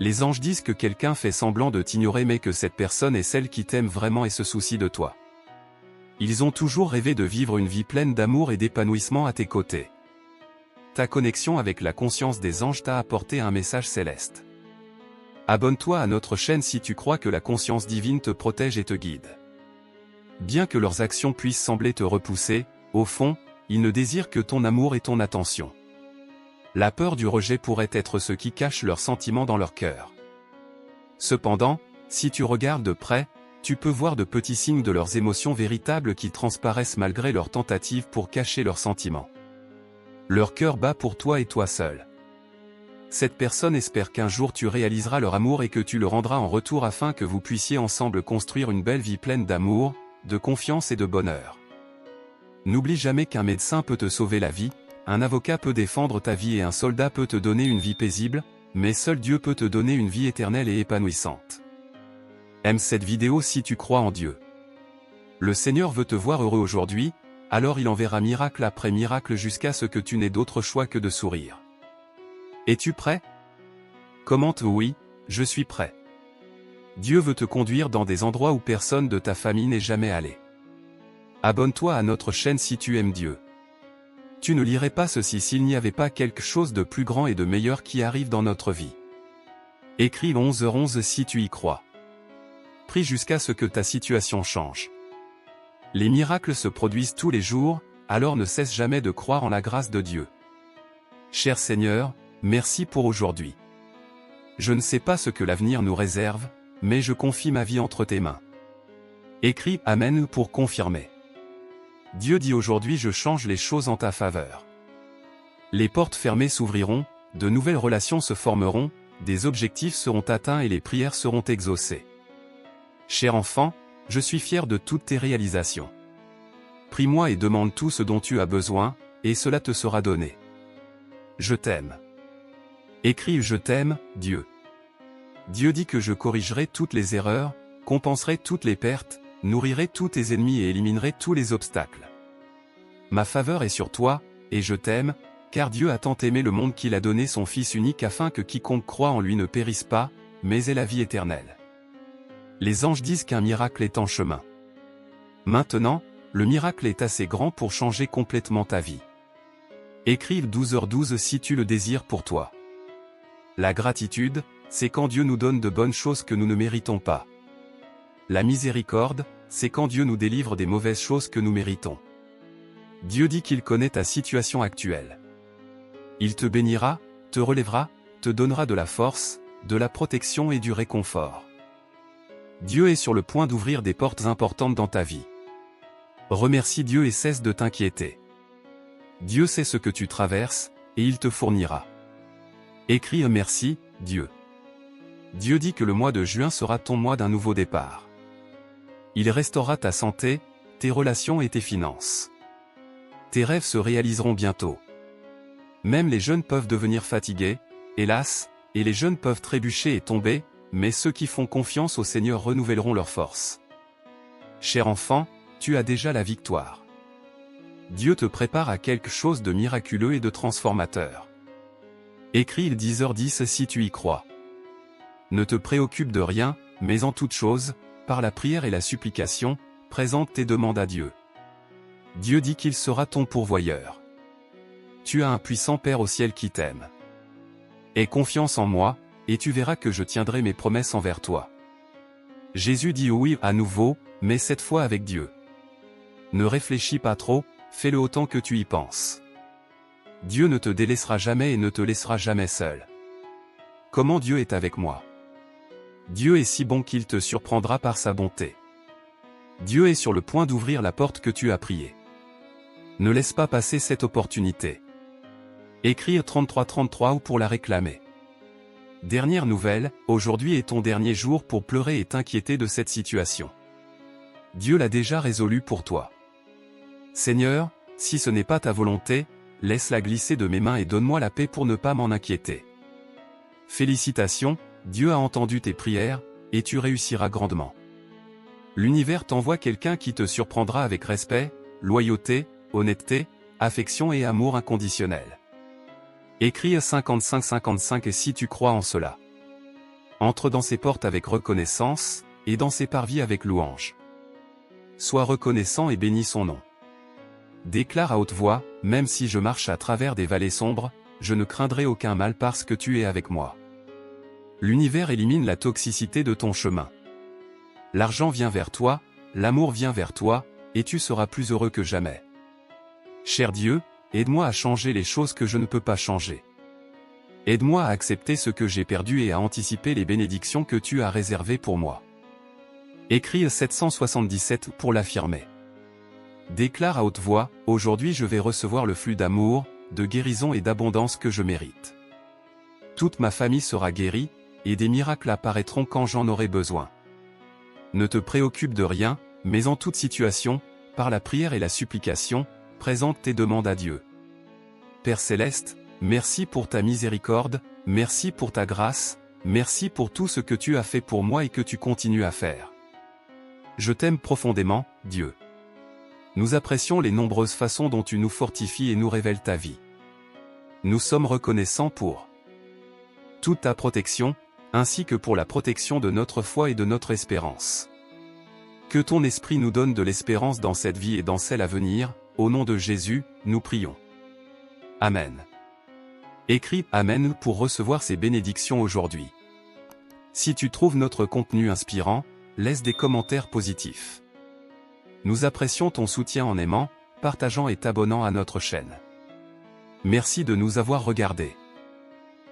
Les anges disent que quelqu'un fait semblant de t'ignorer mais que cette personne est celle qui t'aime vraiment et se soucie de toi. Ils ont toujours rêvé de vivre une vie pleine d'amour et d'épanouissement à tes côtés. Ta connexion avec la conscience des anges t'a apporté un message céleste. Abonne-toi à notre chaîne si tu crois que la conscience divine te protège et te guide. Bien que leurs actions puissent sembler te repousser, au fond, ils ne désirent que ton amour et ton attention. La peur du rejet pourrait être ce qui cache leurs sentiments dans leur cœur. Cependant, si tu regardes de près, tu peux voir de petits signes de leurs émotions véritables qui transparaissent malgré leurs tentatives pour cacher leurs sentiments. Leur cœur bat pour toi et toi seul. Cette personne espère qu'un jour tu réaliseras leur amour et que tu le rendras en retour afin que vous puissiez ensemble construire une belle vie pleine d'amour, de confiance et de bonheur. N'oublie jamais qu'un médecin peut te sauver la vie, un avocat peut défendre ta vie et un soldat peut te donner une vie paisible, mais seul Dieu peut te donner une vie éternelle et épanouissante. Aime cette vidéo si tu crois en Dieu. Le Seigneur veut te voir heureux aujourd'hui, alors il enverra miracle après miracle jusqu'à ce que tu n'aies d'autre choix que de sourire. Es-tu prêt? Commente oui, je suis prêt. Dieu veut te conduire dans des endroits où personne de ta famille n'est jamais allé. Abonne-toi à notre chaîne si tu aimes Dieu. Tu ne lirais pas ceci s'il n'y avait pas quelque chose de plus grand et de meilleur qui arrive dans notre vie. Écris 11h11 si tu y crois. Prie jusqu'à ce que ta situation change. Les miracles se produisent tous les jours, alors ne cesse jamais de croire en la grâce de Dieu. Cher Seigneur, merci pour aujourd'hui. Je ne sais pas ce que l'avenir nous réserve, mais je confie ma vie entre tes mains. Écris Amen pour confirmer. Dieu dit aujourd'hui je change les choses en ta faveur. Les portes fermées s'ouvriront, de nouvelles relations se formeront, des objectifs seront atteints et les prières seront exaucées. Cher enfant, je suis fier de toutes tes réalisations. Prie-moi et demande tout ce dont tu as besoin, et cela te sera donné. Je t'aime. Écris je t'aime, Dieu. Dieu dit que je corrigerai toutes les erreurs, compenserai toutes les pertes, nourrirai tous tes ennemis et éliminerai tous les obstacles. Ma faveur est sur toi, et je t'aime, car Dieu a tant aimé le monde qu'il a donné son Fils unique afin que quiconque croit en lui ne périsse pas, mais ait la vie éternelle. Les anges disent qu'un miracle est en chemin. Maintenant, le miracle est assez grand pour changer complètement ta vie. Écris 12h12 si tu le désires pour toi. La gratitude, c'est quand Dieu nous donne de bonnes choses que nous ne méritons pas. La miséricorde, c'est quand Dieu nous délivre des mauvaises choses que nous méritons. Dieu dit qu'il connaît ta situation actuelle. Il te bénira, te relèvera, te donnera de la force, de la protection et du réconfort. Dieu est sur le point d'ouvrir des portes importantes dans ta vie. Remercie Dieu et cesse de t'inquiéter. Dieu sait ce que tu traverses, et il te fournira. Écris merci, Dieu. Dieu dit que le mois de juin sera ton mois d'un nouveau départ. Il restaurera ta santé, tes relations et tes finances. Tes rêves se réaliseront bientôt. Même les jeunes peuvent devenir fatigués, hélas, et les jeunes peuvent trébucher et tomber, mais ceux qui font confiance au Seigneur renouvelleront leurs forces. Cher enfant, tu as déjà la victoire. Dieu te prépare à quelque chose de miraculeux et de transformateur. Écris 10h10 si tu y crois. Ne te préoccupe de rien, mais en toute chose, par la prière et la supplication, présente tes demandes à Dieu. Dieu dit qu'il sera ton pourvoyeur. Tu as un puissant Père au ciel qui t'aime. Aie confiance en moi, et tu verras que je tiendrai mes promesses envers toi. Jésus dit oui à nouveau, mais cette fois avec Dieu. Ne réfléchis pas trop, fais-le autant que tu y penses. Dieu ne te délaissera jamais et ne te laissera jamais seul. Comment Dieu est avec moi? Dieu est si bon qu'il te surprendra par sa bonté. Dieu est sur le point d'ouvrir la porte que tu as priée. Ne laisse pas passer cette opportunité. Écrire 3333 ou pour la réclamer. Dernière nouvelle, aujourd'hui est ton dernier jour pour pleurer et t'inquiéter de cette situation. Dieu l'a déjà résolu pour toi. Seigneur, si ce n'est pas ta volonté, laisse-la glisser de mes mains et donne-moi la paix pour ne pas m'en inquiéter. Félicitations, Dieu a entendu tes prières, et tu réussiras grandement. L'univers t'envoie quelqu'un qui te surprendra avec respect, loyauté, honnêteté, affection et amour inconditionnel. Écris 5555 si tu crois en cela. Entre dans ses portes avec reconnaissance, et dans ses parvis avec louange. Sois reconnaissant et bénis son nom. Déclare à haute voix, même si je marche à travers des vallées sombres, je ne craindrai aucun mal parce que tu es avec moi. L'univers élimine la toxicité de ton chemin. L'argent vient vers toi, l'amour vient vers toi, et tu seras plus heureux que jamais. Cher Dieu, aide-moi à changer les choses que je ne peux pas changer. Aide-moi à accepter ce que j'ai perdu et à anticiper les bénédictions que tu as réservées pour moi. Écris 777 pour l'affirmer. Déclare à haute voix, aujourd'hui je vais recevoir le flux d'amour, de guérison et d'abondance que je mérite. Toute ma famille sera guérie, et des miracles apparaîtront quand j'en aurai besoin. Ne te préoccupe de rien, mais en toute situation, par la prière et la supplication, présente tes demandes à Dieu. Père Céleste, merci pour ta miséricorde, merci pour ta grâce, merci pour tout ce que tu as fait pour moi et que tu continues à faire. Je t'aime profondément, Dieu. Nous apprécions les nombreuses façons dont tu nous fortifies et nous révèles ta vie. Nous sommes reconnaissants pour toute ta protection, ainsi que pour la protection de notre foi et de notre espérance. Que ton esprit nous donne de l'espérance dans cette vie et dans celle à venir, au nom de Jésus, nous prions. Amen. Écris « Amen » pour recevoir ces bénédictions aujourd'hui. Si tu trouves notre contenu inspirant, laisse des commentaires positifs. Nous apprécions ton soutien en aimant, partageant et t'abonnant à notre chaîne. Merci de nous avoir regardés.